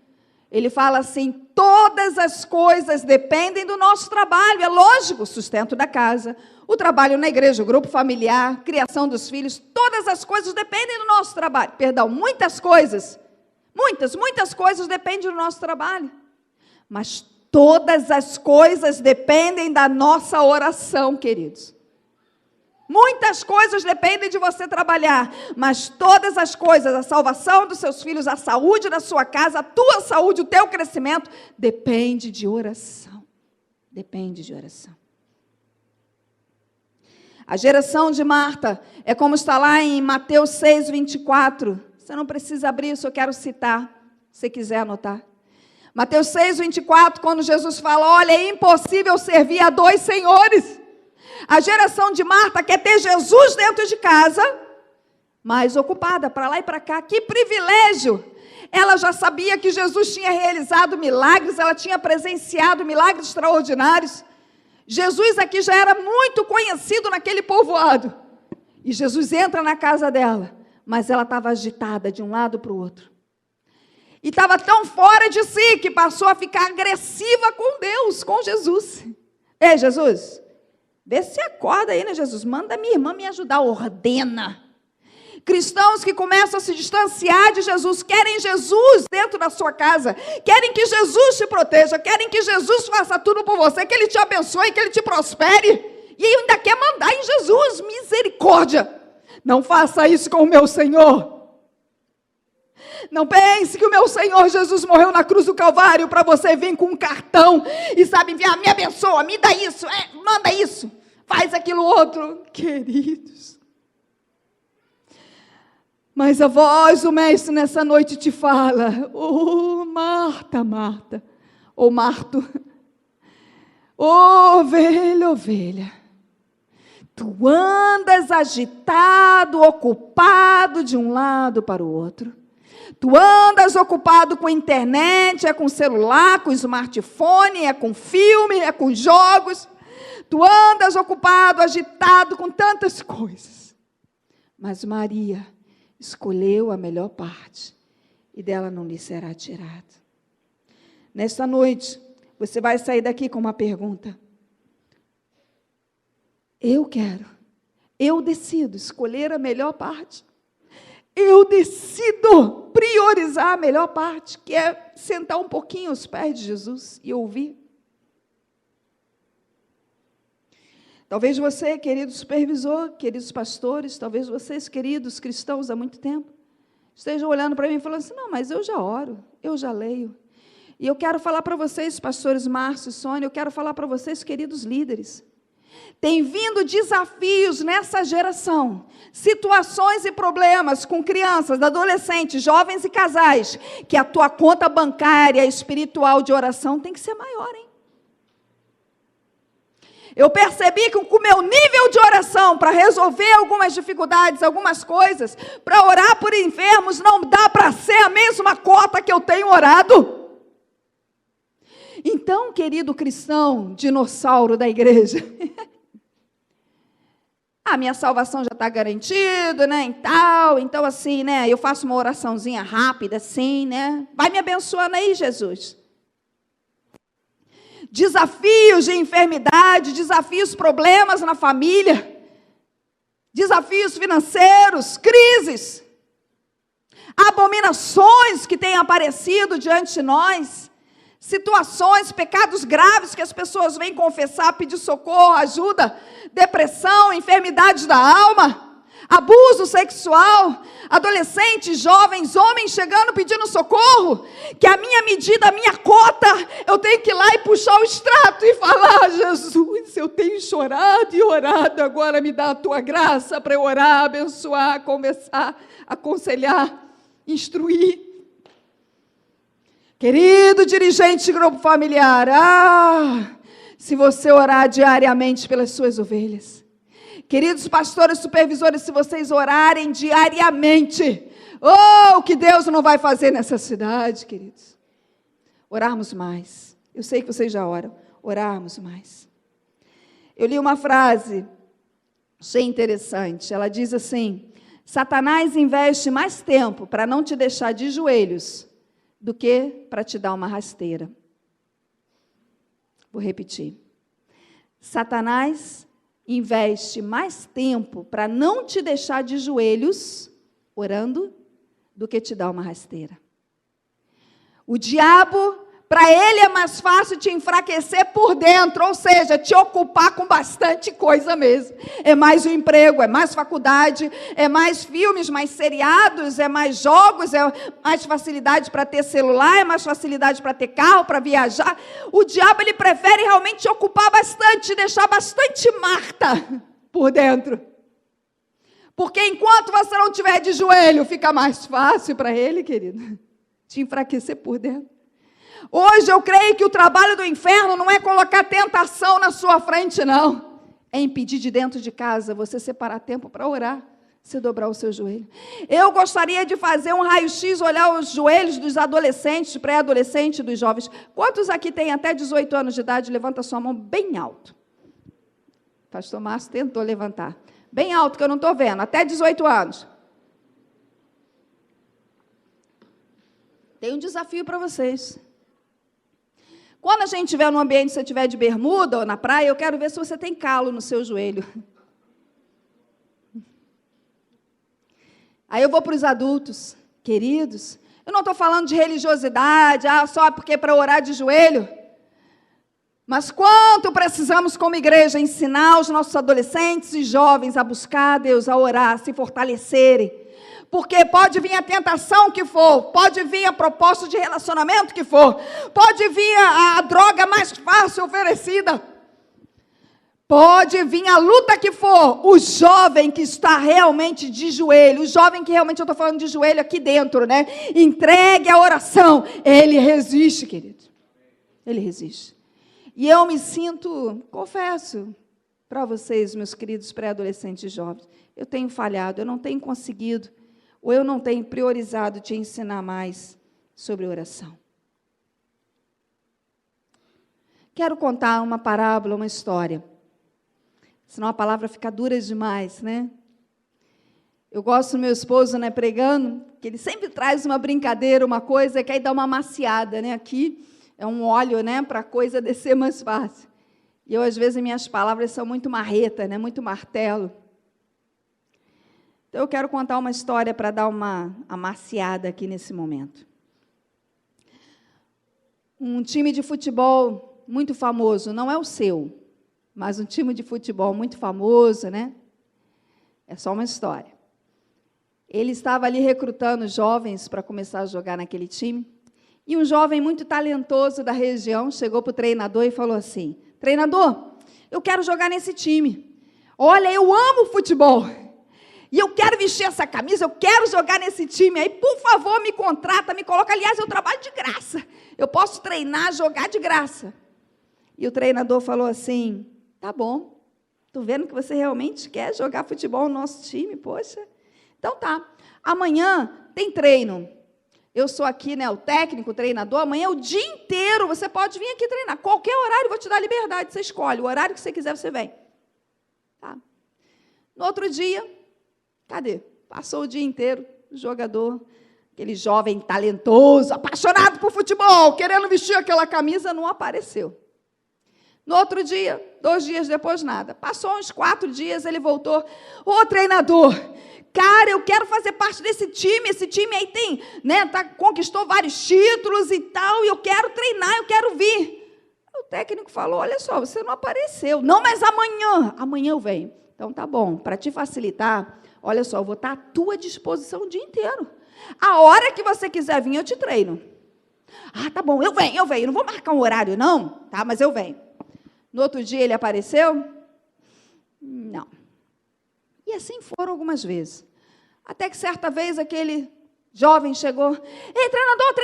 Ele fala assim: todas as coisas dependem do nosso trabalho. É lógico, o sustento da casa, o trabalho na igreja, o grupo familiar, criação dos filhos, todas as coisas dependem do nosso trabalho. Perdão, muitas coisas dependem do nosso trabalho. Mas todas as coisas dependem da nossa oração, queridos. Muitas coisas dependem de você trabalhar, mas todas as coisas, a salvação dos seus filhos, a saúde da sua casa, a tua saúde, o teu crescimento, depende de oração. Depende de oração. A geração de Marta é como está lá em Mateus 6, 24. Você não precisa abrir, eu só quero citar, se quiser anotar. Mateus 6, 24, quando Jesus fala: olha, é impossível servir a dois senhores. A geração de Marta quer ter Jesus dentro de casa, mas ocupada para lá e para cá. Que privilégio! Ela já sabia que Jesus tinha realizado milagres, ela tinha presenciado milagres extraordinários. Jesus aqui já era muito conhecido naquele povoado. E Jesus entra na casa dela, mas ela estava agitada de um lado para o outro. E estava tão fora de si que passou a ficar agressiva com Deus, com Jesus. Ei, Jesus, vê se acorda aí, né, Jesus? Manda minha irmã me ajudar, ordena. Cristãos que começam a se distanciar de Jesus, querem Jesus dentro da sua casa, querem que Jesus te proteja, querem que Jesus faça tudo por você, que Ele te abençoe, que Ele te prospere, e ainda quer mandar em Jesus, misericórdia. Não faça isso com o meu Senhor. Não pense que o meu Senhor Jesus morreu na cruz do Calvário para você vir com um cartão e sabe enviar, me abençoa, me dá isso, manda isso, faz aquilo outro. Queridos, mas a voz do Mestre nessa noite te fala: oh Marta, Marta, ou Marto, ovelha, ovelha, tu andas agitado, ocupado de um lado para o outro. Tu andas ocupado com a internet, é com celular, com smartphone, é com filme, é com jogos. Tu andas ocupado, agitado com tantas coisas. Mas Maria escolheu a melhor parte e dela não lhe será tirado. Nesta noite, você vai sair daqui com uma pergunta. Eu decido escolher a melhor parte. Eu decido priorizar a melhor parte, que é sentar um pouquinho aos pés de Jesus e ouvir. Talvez você, querido supervisor, queridos pastores, talvez vocês, queridos cristãos há muito tempo, estejam olhando para mim e falando assim: não, mas eu já oro, eu já leio. E eu quero falar para vocês, pastores Márcio e Sônia, eu quero falar para vocês, queridos líderes. Tem vindo desafios nessa geração, situações e problemas com crianças, adolescentes, jovens e casais, que a tua conta bancária espiritual de oração tem que ser maior, hein? Eu percebi que com o meu nível de oração, para resolver algumas dificuldades, algumas coisas, para orar por enfermos, não dá para ser a mesma cota que eu tenho orado. Então, querido cristão, dinossauro da igreja, a minha salvação já está garantida, né, e tal, então assim, né, eu faço uma oraçãozinha rápida, assim, né, vai me abençoando aí, Jesus. Desafios de enfermidade, desafios, problemas na família, desafios financeiros, crises, abominações que têm aparecido diante de nós, situações, pecados graves que as pessoas vêm confessar, pedir socorro, ajuda, depressão, enfermidades da alma, abuso sexual, adolescentes, jovens, homens chegando pedindo socorro, que a minha medida, a minha cota, eu tenho que ir lá e puxar o extrato e falar: Jesus, eu tenho chorado e orado, agora me dá a tua graça para eu orar, abençoar, conversar, aconselhar, instruir. Querido dirigente de grupo familiar, se você orar diariamente pelas suas ovelhas, queridos pastores, supervisores, se vocês orarem diariamente, o que Deus não vai fazer nessa cidade, queridos? Orarmos mais. Eu sei que vocês já oram. Orarmos mais. Eu li uma frase, achei interessante. Ela diz assim: Satanás investe mais tempo para não te deixar de joelhos do que para te dar uma rasteira. Vou repetir. Satanás investe mais tempo para não te deixar de joelhos, orando, do que te dar uma rasteira. O diabo, para ele é mais fácil te enfraquecer por dentro, ou seja, te ocupar com bastante coisa mesmo. É mais um emprego, é mais faculdade, é mais filmes, mais seriados, é mais jogos, é mais facilidade para ter celular, é mais facilidade para ter carro, para viajar. O diabo, ele prefere realmente te ocupar bastante, te deixar bastante Marta por dentro. Porque enquanto você não estiver de joelho, fica mais fácil para ele, querido, te enfraquecer por dentro. Hoje eu creio que o trabalho do inferno não é colocar tentação na sua frente, não. É impedir de dentro de casa você separar tempo para orar, você dobrar o seu joelho. Eu gostaria de fazer um raio-x, olhar os joelhos dos adolescentes, pré-adolescentes, dos jovens. Quantos aqui têm até 18 anos de idade? Levanta sua mão bem alto. Pastor Márcio tentou levantar. Bem alto, que eu não estou vendo. Até 18 anos. Tem um desafio para vocês. Quando a gente estiver num ambiente, se você estiver de bermuda ou na praia, eu quero ver se você tem calo no seu joelho. Aí eu vou para os adultos. Queridos, eu não estou falando de religiosidade, só porque para orar de joelho. Mas quanto precisamos, como igreja, ensinar os nossos adolescentes e jovens a buscar a Deus, a orar, a se fortalecerem. Porque pode vir a tentação que for, pode vir a proposta de relacionamento que for, pode vir a droga mais fácil oferecida, pode vir a luta que for, o jovem que está realmente de joelho, o jovem que realmente, eu estou falando de joelho aqui dentro, né? Entregue a oração, ele resiste, querido. Ele resiste. E eu me sinto, confesso para vocês, meus queridos pré-adolescentes e jovens, eu tenho falhado, eu não tenho conseguido, ou eu não tenho priorizado te ensinar mais sobre oração. Quero contar uma parábola, uma história. Senão a palavra fica dura demais, né? Eu gosto do meu esposo, né, pregando, que ele sempre traz uma brincadeira, uma coisa, que aí dá uma amaciada, né? Aqui é um óleo, né, para a coisa descer mais fácil. E eu, às vezes, minhas palavras são muito marreta, né, muito martelo. Então, eu quero contar uma história para dar uma amaciada aqui nesse momento. Um time de futebol muito famoso, não é o seu, mas um time de futebol muito famoso, né? É só uma história. Ele estava ali recrutando jovens para começar a jogar naquele time, e um jovem muito talentoso da região chegou para o treinador e falou assim: treinador, eu quero jogar nesse time. Olha, eu amo futebol. E eu quero vestir essa camisa, eu quero jogar nesse time. Aí, por favor, me contrata, me coloca. Aliás, eu trabalho de graça. Eu posso treinar, jogar de graça. E o treinador falou assim: tá bom, estou vendo que você realmente quer jogar futebol no nosso time, poxa. Então tá, amanhã tem treino. Eu sou aqui, né, o técnico, o treinador. Amanhã o dia inteiro você pode vir aqui treinar. Qualquer horário, eu vou te dar liberdade, você escolhe. O horário que você quiser, você vem. Tá. No outro dia, cadê? Passou o dia inteiro, o jogador, aquele jovem talentoso, apaixonado por futebol, querendo vestir aquela camisa, não apareceu. No outro dia, 2 dias depois, nada. Passou uns 4 dias, ele voltou. Ô, treinador, cara, eu quero fazer parte desse time. Esse time aí tem, né, conquistou vários títulos e tal, e eu quero treinar, eu quero vir. O técnico falou: olha só, você não apareceu. Não, mas amanhã eu venho. Então, tá bom, para te facilitar, olha só, eu vou estar à tua disposição o dia inteiro. A hora que você quiser vir, eu te treino. Ah, tá bom, eu venho. Não vou marcar um horário, não, tá? Mas eu venho. No outro dia ele apareceu? Não. E assim foram algumas vezes. Até que certa vez aquele jovem chegou: ei, treinador,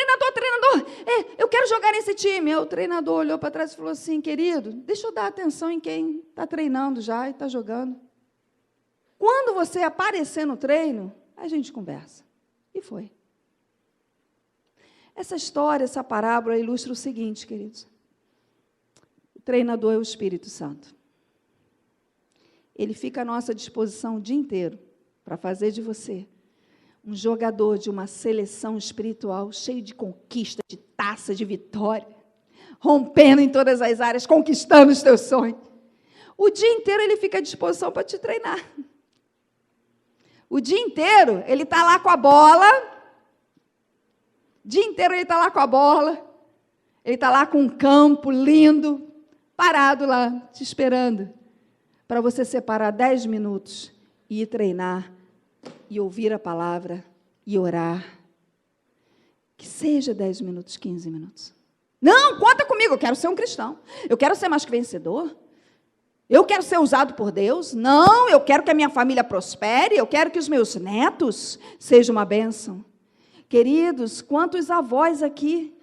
eu quero jogar nesse time. O treinador olhou para trás e falou assim: querido, deixa eu dar atenção em quem está treinando já e está jogando. Quando você aparecer no treino, a gente conversa. E foi. Essa história, essa parábola ilustra o seguinte, queridos. O treinador é o Espírito Santo. Ele fica à nossa disposição o dia inteiro para fazer de você um jogador de uma seleção espiritual cheio de conquista, de taça, de vitória, rompendo em todas as áreas, conquistando os teus sonhos. O dia inteiro ele fica à disposição para te treinar. O dia inteiro ele está lá com a bola. O dia inteiro ele está lá com a bola. Ele está lá com um campo lindo, parado lá, te esperando, para você separar 10 minutos e ir treinar, e ouvir a palavra, e orar. Que seja 10 minutos, 15 minutos. Não, conta comigo, eu quero ser um cristão. Eu quero ser mais que vencedor. Eu quero ser usado por Deus. Não, eu quero que a minha família prospere. Eu quero que os meus netos sejam uma bênção. Queridos, quantos avós aqui?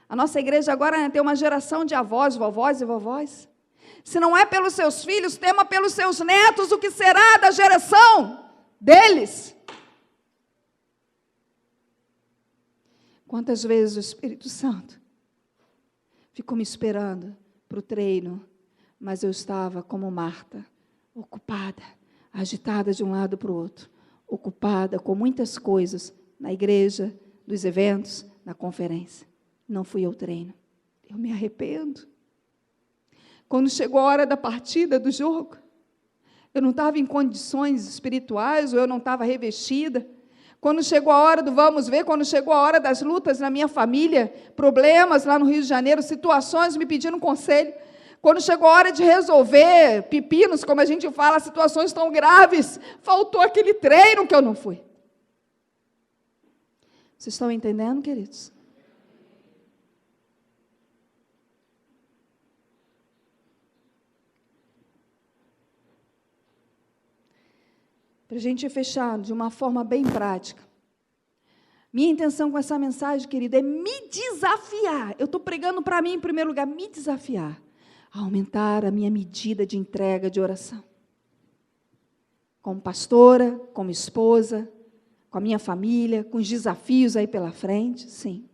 A nossa igreja agora, né, tem uma geração de avós, vovós e vovós. Se não é pelos seus filhos, tema pelos seus netos, o que será da geração deles? Quantas vezes o Espírito Santo ficou me esperando para o treino, mas eu estava como Marta, ocupada, agitada de um lado para o outro, ocupada com muitas coisas, na igreja, nos eventos, na conferência. Não fui ao treino. Eu me arrependo. Quando chegou a hora da partida, do jogo, eu não estava em condições espirituais, ou eu não estava revestida. Quando chegou a hora do vamos ver, quando chegou a hora das lutas na minha família, problemas lá no Rio de Janeiro, situações me pedindo conselho, quando chegou a hora de resolver pepinos, como a gente fala, situações tão graves, faltou aquele treino que eu não fui. Vocês estão entendendo, queridos? Para a gente fechar de uma forma bem prática. Minha intenção com essa mensagem, querida, é me desafiar. Eu estou pregando para mim, em primeiro lugar, me desafiar a aumentar a minha medida de entrega de oração. Como pastora, como esposa, com a minha família, com os desafios aí pela frente, sim.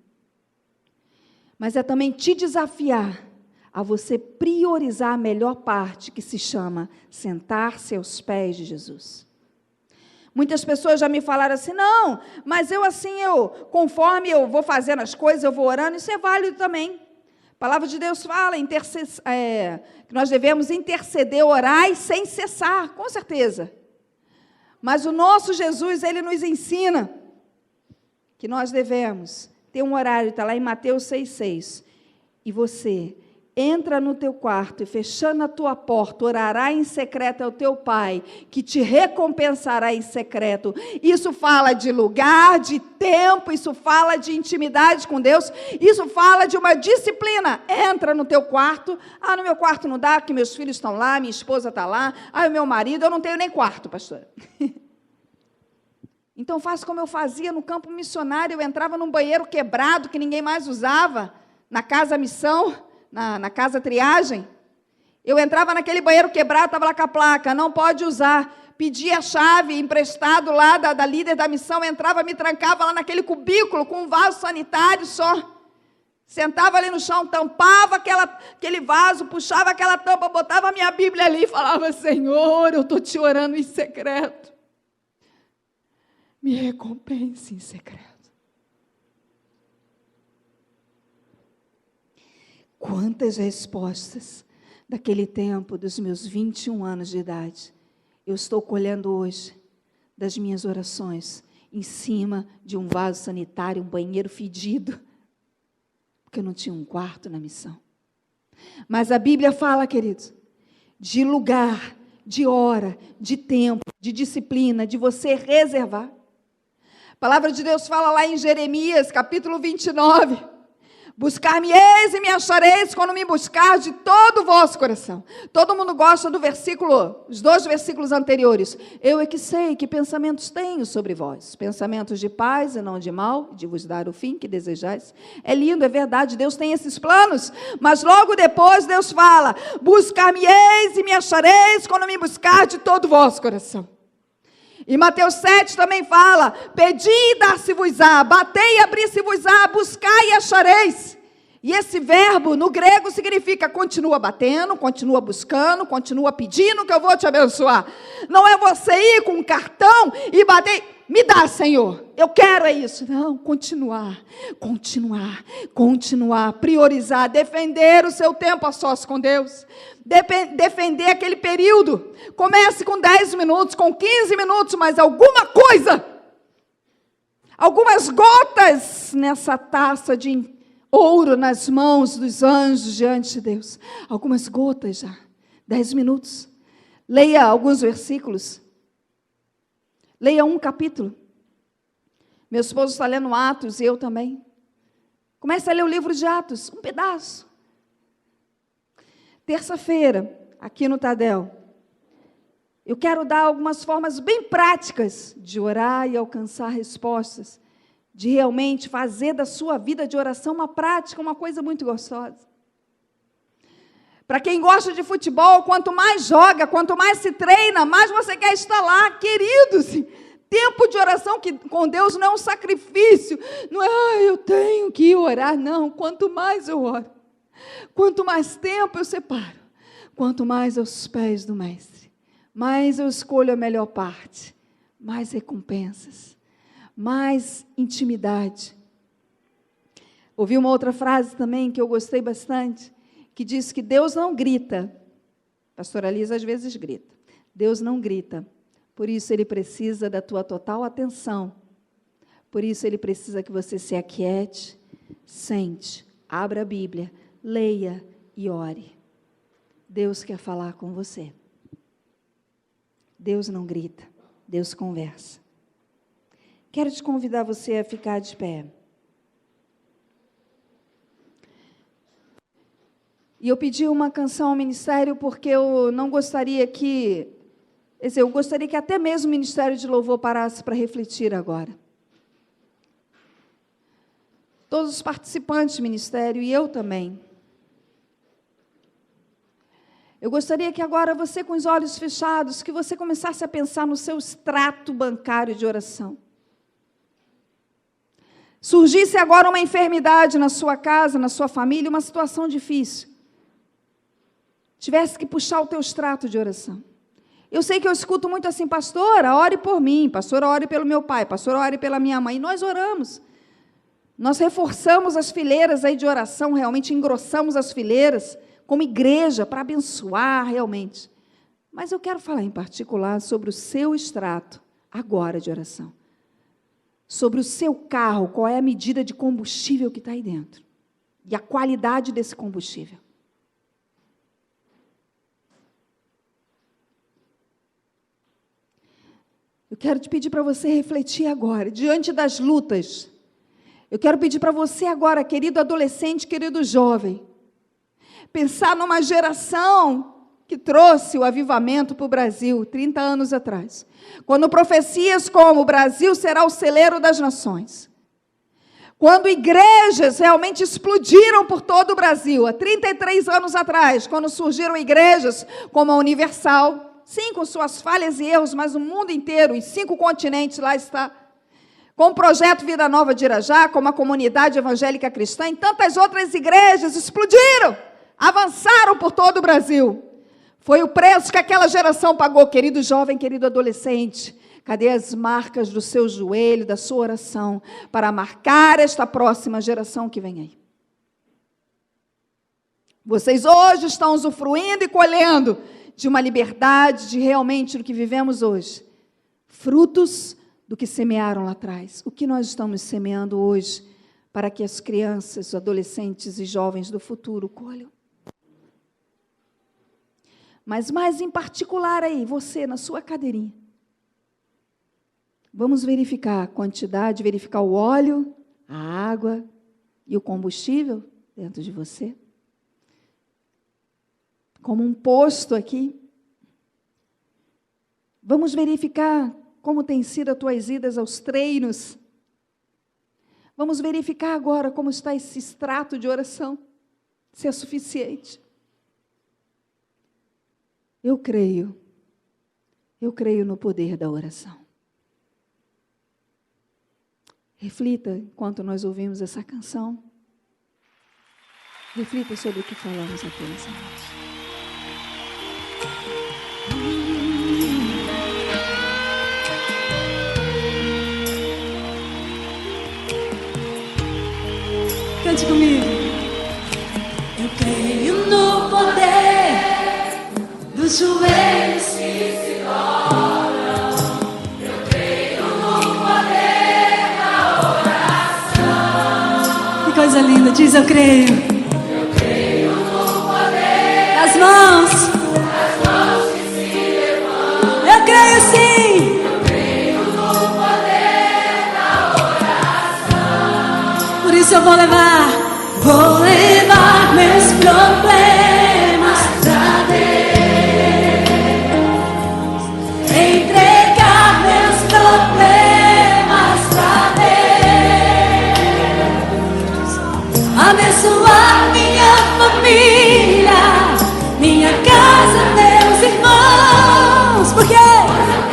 Mas é também te desafiar a você priorizar a melhor parte, que se chama sentar-se aos pés de Jesus. Muitas pessoas já me falaram assim, não, mas conforme eu vou fazendo as coisas, eu vou orando, isso é válido também. A palavra de Deus fala que nós devemos interceder, orar sem cessar, com certeza. Mas o nosso Jesus, ele nos ensina que nós devemos ter um horário, está lá em Mateus 6,6. E você entra no teu quarto e fechando a tua porta, orará em secreto ao teu Pai, que te recompensará em secreto. Isso fala de lugar, de tempo, isso fala de intimidade com Deus, isso fala de uma disciplina. Entra no teu quarto, no meu quarto não dá, porque meus filhos estão lá, minha esposa está lá, o meu marido, eu não tenho nem quarto, pastora. Então faço como eu fazia no campo missionário, eu entrava num banheiro quebrado, que ninguém mais usava, na casa missão, na casa triagem, eu entrava naquele banheiro quebrado, estava lá com a placa, não pode usar, pedia a chave emprestado lá da líder da missão, entrava, me trancava lá naquele cubículo com um vaso sanitário só, sentava ali no chão, tampava aquele vaso, puxava aquela tampa, botava a minha Bíblia ali e falava, Senhor, eu estou te orando em secreto, me recompense em secreto. Quantas respostas daquele tempo, dos meus 21 anos de idade, eu estou colhendo hoje das minhas orações, em cima de um vaso sanitário, um banheiro fedido, porque eu não tinha um quarto na missão. Mas a Bíblia fala, queridos, de lugar, de hora, de tempo, de disciplina, de você reservar. A palavra de Deus fala lá em Jeremias, capítulo 29, buscar-me-eis e me achareis quando me buscar de todo o vosso coração. Todo mundo gosta do versículo, os 2 versículos anteriores. Eu é que sei que pensamentos tenho sobre vós, pensamentos de paz e não de mal, de vos dar o fim que desejais. É lindo, é verdade, Deus tem esses planos, mas logo depois Deus fala, buscar-me-eis e me achareis quando me buscar de todo o vosso coração. E Mateus 7 também fala, pedi e dar-se-vos-á, batei e abrir-se-vos-á, buscai e achareis. E esse verbo no grego significa continua batendo, continua buscando, continua pedindo que eu vou te abençoar. Não é você ir com um cartão e bater, me dá, Senhor, eu quero isso. Não, continuar, priorizar, defender o seu tempo a sós com Deus. Defender aquele período, comece com 10 minutos, com 15 minutos, mas alguma coisa, algumas gotas nessa taça de ouro nas mãos dos anjos diante de Deus, algumas gotas já, 10 minutos, leia alguns versículos, leia um capítulo, meu esposo está lendo Atos e eu também, comece a ler o livro de Atos, um pedaço. Terça-feira, aqui no Tadel, eu quero dar algumas formas bem práticas de orar e alcançar respostas, de realmente fazer da sua vida de oração uma prática, uma coisa muito gostosa. Para quem gosta de futebol, quanto mais joga, quanto mais se treina, mais você quer estar lá, queridos. Tempo de oração com Deus não é um sacrifício, não é, eu tenho que orar, não, quanto mais eu oro. Quanto mais tempo eu separo, quanto mais aos pés do Mestre, mais eu escolho a melhor parte, mais recompensas, mais intimidade. Ouvi uma outra frase também que eu gostei bastante, que diz que Deus não grita, pastora Lisa às vezes grita, Deus não grita, por isso Ele precisa da tua total atenção. Por isso Ele precisa que você se aquiete, sente, abra a Bíblia, leia e ore. Deus quer falar com você. Deus não grita, Deus conversa. Quero te convidar você a ficar de pé. E eu pedi uma canção ao ministério porque eu não gostaria que... eu gostaria que até mesmo o Ministério de Louvor parasse para refletir agora. Todos os participantes do ministério e eu também. Eu gostaria que agora você, com os olhos fechados, que você começasse a pensar no seu extrato bancário de oração. Surgisse agora uma enfermidade na sua casa, na sua família, uma situação difícil. Tivesse que puxar o teu extrato de oração. Eu sei que eu escuto muito assim, pastora, ore por mim, pastora, ore pelo meu pai, pastora, ore pela minha mãe. E nós oramos. Nós reforçamos as fileiras aí de oração, realmente engrossamos as fileiras, como igreja, para abençoar realmente. Mas eu quero falar em particular sobre o seu extrato, agora, de oração. Sobre o seu carro, qual é a medida de combustível que está aí dentro. E a qualidade desse combustível. Eu quero te pedir para você refletir agora, diante das lutas. Eu quero pedir para você agora, querido adolescente, querido jovem, pensar numa geração que trouxe o avivamento para o Brasil, 30 anos atrás. Quando profecias como o Brasil será o celeiro das nações. Quando igrejas realmente explodiram por todo o Brasil, há 33 anos atrás, quando surgiram igrejas como a Universal, sim, com suas falhas e erros, mas o mundo inteiro, em 5 continentes lá está, com o Projeto Vida Nova de Irajá, como a Comunidade Evangélica Cristã, e tantas outras igrejas explodiram, avançaram por todo o Brasil. Foi o preço que aquela geração pagou, querido jovem, querido adolescente. Cadê as marcas do seu joelho, da sua oração, para marcar esta próxima geração que vem aí? Vocês hoje estão usufruindo e colhendo de uma liberdade, de realmente do que vivemos hoje. Frutos do que semearam lá atrás. O que nós estamos semeando hoje para que as crianças, os adolescentes e jovens do futuro colham? Mas mais em particular aí, você na sua cadeirinha. Vamos verificar a quantidade, verificar o óleo, a água e o combustível dentro de você. Como um posto aqui. Vamos verificar como têm sido as tuas idas aos treinos. Vamos verificar agora como está esse extrato de oração, se é suficiente. Eu creio no poder da oração. Reflita enquanto nós ouvimos essa canção. Reflita sobre o que falamos aqui nessa noite. Cante comigo. Eu creio no poder dos joelhos que se dobram. Eu creio no poder da oração. Que coisa linda, diz eu creio. Eu creio no poder das mãos que se levantam. Eu creio sim. Eu creio no poder da oração. Por isso eu vou levar meus problemas pra Deus, entregar meus problemas pra Deus, abençoar minha família, minha casa, meus irmãos, porque eu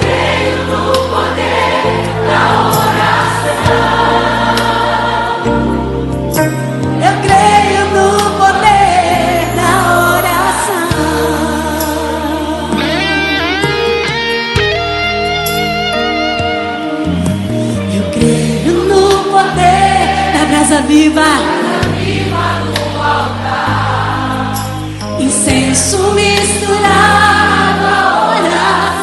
creio no poder da oração. Eu creio no poder da oração. Eu creio no poder da brasa viva do altar, incenso misturado à oração.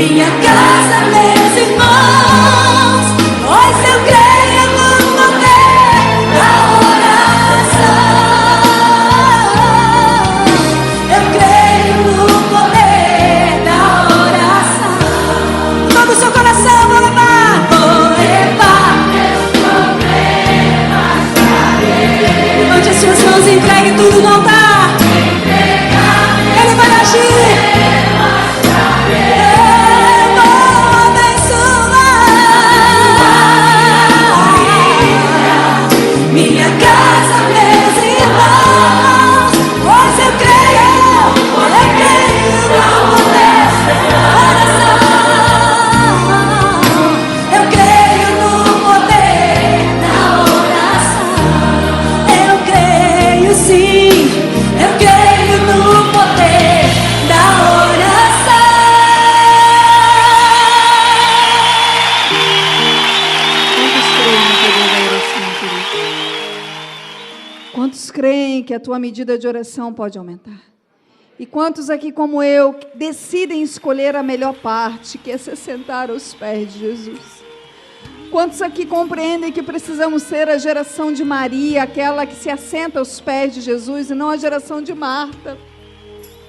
minha casa, meus irmãos, pois eu creio no poder da oração. Eu creio no poder da oração. Todo o seu coração, vou levar meus problemas pra Ele. Levante as suas mãos e entregue tudo no altar. Ele vai agir. Minha casa, meus irmãos, pois eu creio no poder da oração. Eu creio no poder da oração. Eu creio sim, eu creio no poder da oração. Quantos creem que a tua medida de oração pode aumentar? E quantos aqui como eu decidem escolher a melhor parte, que é se sentar aos pés de Jesus? Quantos aqui compreendem que precisamos ser a geração de Maria, aquela que se assenta aos pés de Jesus, e não a geração de Marta?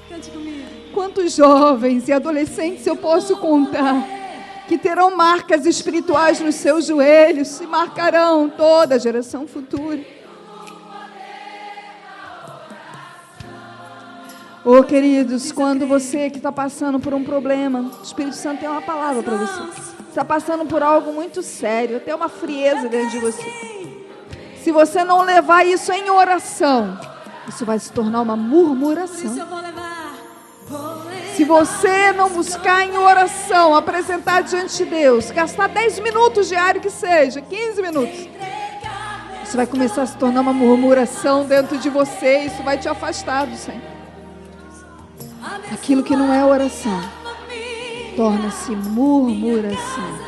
Cante comigo. Quantos jovens e adolescentes eu posso contar que terão marcas espirituais nos seus joelhos e marcarão toda a geração futura? Oh, queridos, quando você que está passando por um problema, o Espírito Santo tem uma palavra para você. Está passando por algo muito sério, até uma frieza dentro de você. Se você não levar isso em oração, isso vai se tornar uma murmuração. Se você não buscar em oração, apresentar diante de Deus, gastar 10 minutos diário que seja, 15 minutos, isso vai começar a se tornar uma murmuração dentro de você, isso vai te afastar do Senhor. Aquilo que não é oração torna-se murmuração.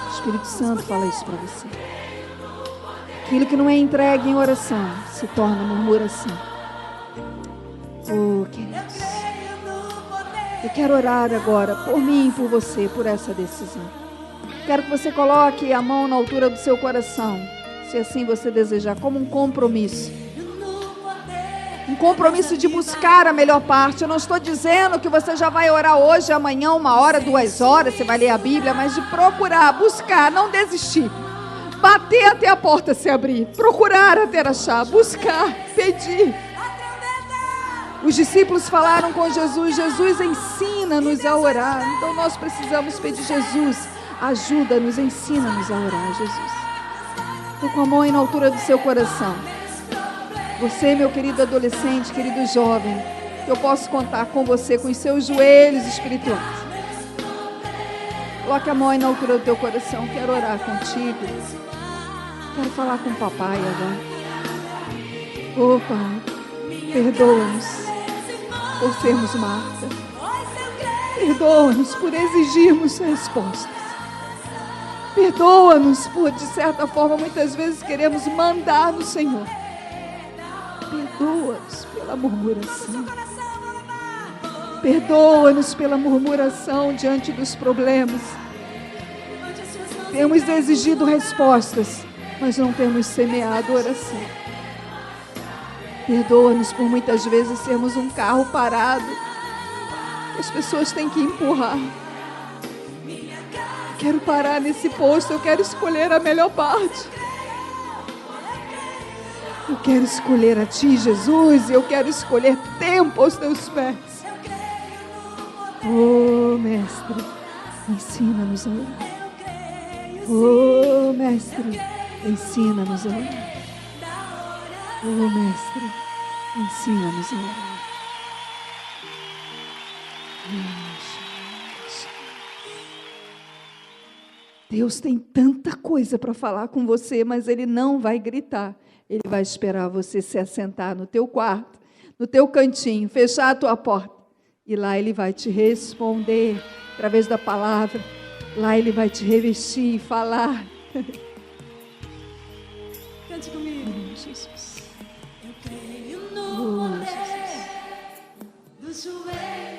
O Espírito Santo fala isso para você. Aquilo que não é entregue em oração se torna murmuração. Oh, queridos, eu quero orar agora por mim e por você, por essa decisão. Quero que você coloque a mão na altura do seu coração, se assim você desejar, como um compromisso. Um compromisso de buscar a melhor parte. Eu não estou dizendo que você já vai orar hoje, amanhã, 1 hora, 2 horas, você vai ler a Bíblia, mas de procurar, buscar, não desistir. Bater até a porta se abrir, procurar até achar, buscar, pedir. Os discípulos falaram com Jesus, Jesus ensina-nos a orar. Então nós precisamos pedir, Jesus, ajuda-nos, ensina-nos a orar, Jesus. Estou com a mão aí na altura do seu coração. Você, meu querido adolescente, querido jovem, eu posso contar com você, com os seus joelhos espirituais. Coloque a mão aí na altura do teu coração. Quero orar contigo. Quero falar com o papai agora. Oh, Pai, perdoa-nos por sermos Marta. Perdoa-nos por exigirmos respostas. Perdoa-nos por, de certa forma, muitas vezes queremos mandar no Senhor. Perdoa-nos pela murmuração. Perdoa-nos pela murmuração diante dos problemas. Temos exigido respostas, mas não temos semeado oração. Perdoa-nos por muitas vezes sermos um carro parado, que as pessoas têm que empurrar. Quero parar nesse posto, eu quero escolher a melhor parte. Eu quero escolher a Ti, Jesus, e eu quero escolher tempo aos Teus pés. Oh, Mestre, ensina-nos a orar. Oh, Mestre, ensina-nos a orar. Oh, Mestre, ensina-nos a orar. Deus tem tanta coisa para falar com você, mas Ele não vai gritar. Ele vai esperar você se assentar no teu quarto, no teu cantinho, fechar a tua porta. E lá Ele vai te responder através da palavra. Lá Ele vai te revestir e falar. Cante comigo. Oh, Jesus. Eu creio no poder dos joelhos.